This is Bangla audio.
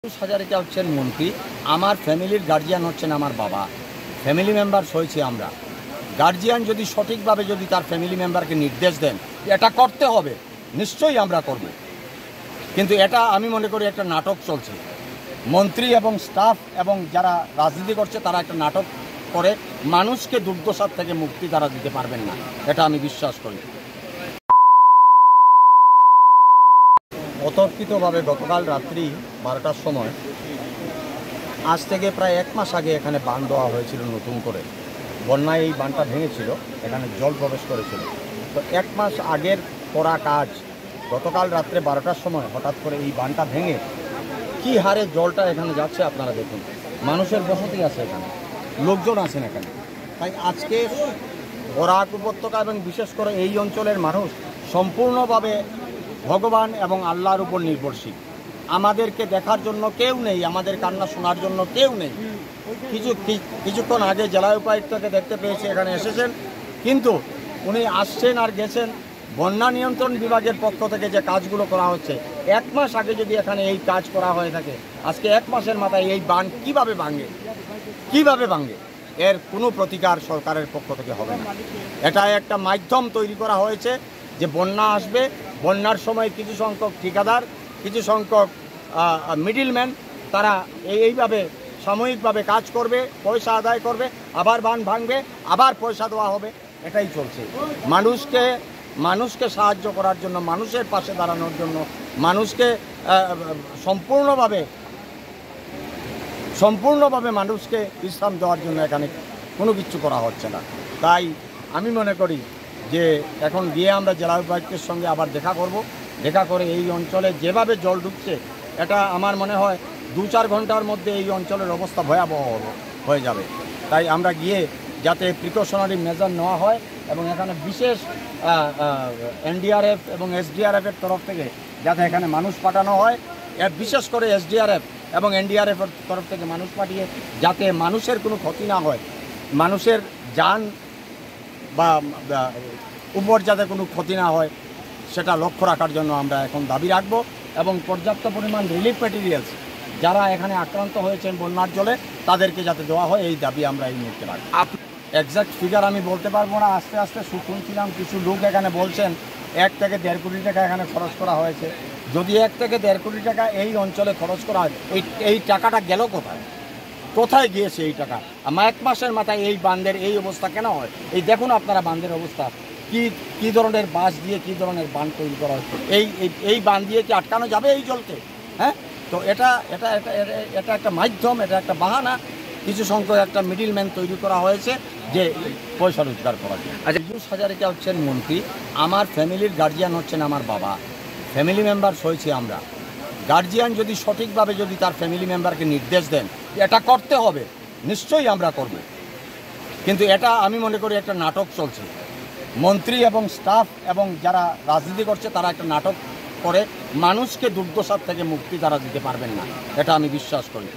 হাজারিকা হচ্ছেন মন্ত্রী, আমার ফ্যামিলির গার্জিয়ান হচ্ছেন আমার বাবা, ফ্যামিলি মেম্বার হয়েছি আমরা। গার্জিয়ান যদি সঠিকভাবে যদি তার ফ্যামিলি মেম্বারকে নির্দেশ দেন এটা করতে হবে, নিশ্চয়ই আমরা করব। কিন্তু এটা আমি মনে করি একটা নাটক চলছে। মন্ত্রী এবং স্টাফ এবং যারা রাজনীতি করছে তারা একটা নাটক করে মানুষকে দুর্দশার থেকে মুক্তি তারা দিতে পারবেন না, এটা আমি বিশ্বাস করি। অতর্কিতভাবে গতকাল রাত্রি 12টার সময়, আজ থেকে প্রায় 1 মাস আগে এখানে বাঁধ দেওয়া হয়েছিল নতুন করে। বন্যায় এই বাঁধটা ভেঙেছিল, এখানে জল প্রবেশ করেছিল। তো 1 মাস আগের করা কাজ গতকাল রাত্রে 12টার সময় হঠাৎ করে এই বাঁধটা ভেঙে কী হারে জলটা এখানে যাচ্ছে আপনারা দেখুন। মানুষের বসতি আছে এখানে, লোকজন আছেন এখানে। তাই আজকে বরাক উপত্যকা এবং বিশেষ করে এই অঞ্চলের মানুষ সম্পূর্ণভাবে ভগবান এবং আল্লাহর উপর নির্ভরশীল। আমাদেরকে দেখার জন্য কেউ নেই, আমাদের কান্না শোনার জন্য কেউ নেই। কিছুক্ষণ আগে জেলা উপায়ুক্তকে দেখতে পেয়েছি, এখানে এসেছেন, কিন্তু উনি আসছেন আর গেছেন। বন্যা নিয়ন্ত্রণ বিভাগের পক্ষ থেকে যে কাজগুলো করা হচ্ছে, 1 মাস আগে যদি এখানে এই কাজ করা হয়ে থাকে, আজকে 1 মাসের মাথায় এই বাঁধ কীভাবে ভাঙে এর কোনো প্রতিকার সরকারের পক্ষ থেকে হবে না। এটা একটা মাধ্যম তৈরি করা হয়েছে যে বন্যা আসবে, বন্যার সময় কিছু সংখ্যক ঠিকাদার, কিছু সংখ্যক মিডিলম্যান তারা এইভাবে সাময়িকভাবে কাজ করবে, পয়সা আদায় করবে, আবার বাঁধ ভাঙবে, আবার পয়সা দেওয়া হবে। এটাই চলছে। মানুষকে সাহায্য করার জন্য, মানুষের পাশে দাঁড়ানোর জন্য, মানুষকে সম্পূর্ণভাবে মানুষকে বিশ্রাম দেওয়ার জন্য এখানে কোনো কিছু করা হচ্ছে না। তাই আমি মনে করি যে এখন গিয়ে আমরা জেলা উপায়ুক্তের সঙ্গে আবার দেখা করে এই অঞ্চলে যেভাবে জল ঢুকছে, এটা আমার মনে হয় 2-4 ঘন্টার মধ্যে এই অঞ্চলের অবস্থা ভয়াবহ হয়ে যাবে। তাই আমরা গিয়ে যাতে প্রিকশনারি মেজার নেওয়া হয় এবং এখানে বিশেষ এনডিআরএফ এবং এসডিআরএফের তরফ থেকে যাতে এখানে মানুষ পাঠানো হয়, বিশেষ করে এসডিআরএফ এবং এনডিআরএফের তরফ থেকে মানুষ পাঠিয়ে যাতে মানুষের কোনো ক্ষতি না হয়, মানুষের যান বা উপর যাতে কোনো ক্ষতি না হয় সেটা লক্ষ্য রাখার জন্য আমরা এখন দাবি রাখব। এবং পর্যাপ্ত পরিমাণ রিলিফ ম্যাটেরিয়ালস যারা এখানে আক্রান্ত হয়েছেন বন্যার জলে তাদেরকে যাতে দেওয়া হয়, এই দাবি আমরা এই মুহূর্তে রাখব। এক্স্যাক্ট ফিগার আমি বলতে পারবো না। আস্তে আস্তে শুনছিলাম কিছু লোক এখানে বলছেন 1 থেকে 1.5 কোটি টাকা এখানে খরচ করা হয়েছে। যদি 1 থেকে 1.5 কোটি টাকা এই অঞ্চলে খরচ করা হয়, এই টাকাটা গেল কোথায় গিয়েছে এই টাকা? 1 মাসের মাথায় এই বাঁধের এই অবস্থা কেন হয়? এই দেখুন আপনারা বাঁধের অবস্থা, কী ধরনের বাঁশ দিয়ে কী ধরনের বাঁধ তৈরি করা হয়। এই বাঁধ দিয়ে কি আটকানো যাবে এই জলকে? হ্যাঁ, তো এটা একটা মাধ্যম, এটা একটা বাহানা। কিছু সংখ্যক একটা মিডিলম্যান তৈরি করা হয়েছে যে পয়সা রোজগার করার জন্য। আচ্ছা, হাজারিকা হচ্ছেন মন্ত্রী, আমার ফ্যামিলির গার্জিয়ান হচ্ছেন আমার বাবা, ফ্যামিলি মেম্বার হয়েছি আমরা। গার্জিয়ান যদি সঠিকভাবে যদি তার ফ্যামিলি মেম্বারকে নির্দেশ দেন এটা করতে হবে, নিশ্চয়ই আমরা করব। কিন্তু এটা আমি মনে করি একটা নাটক চলছে। মন্ত্রী এবং স্টাফ এবং যারা রাজনীতি করছে তারা একটা নাটক করে মানুষকে দুর্দশার থেকে মুক্তি তারা দিতে পারবেন না, এটা আমি বিশ্বাস করি।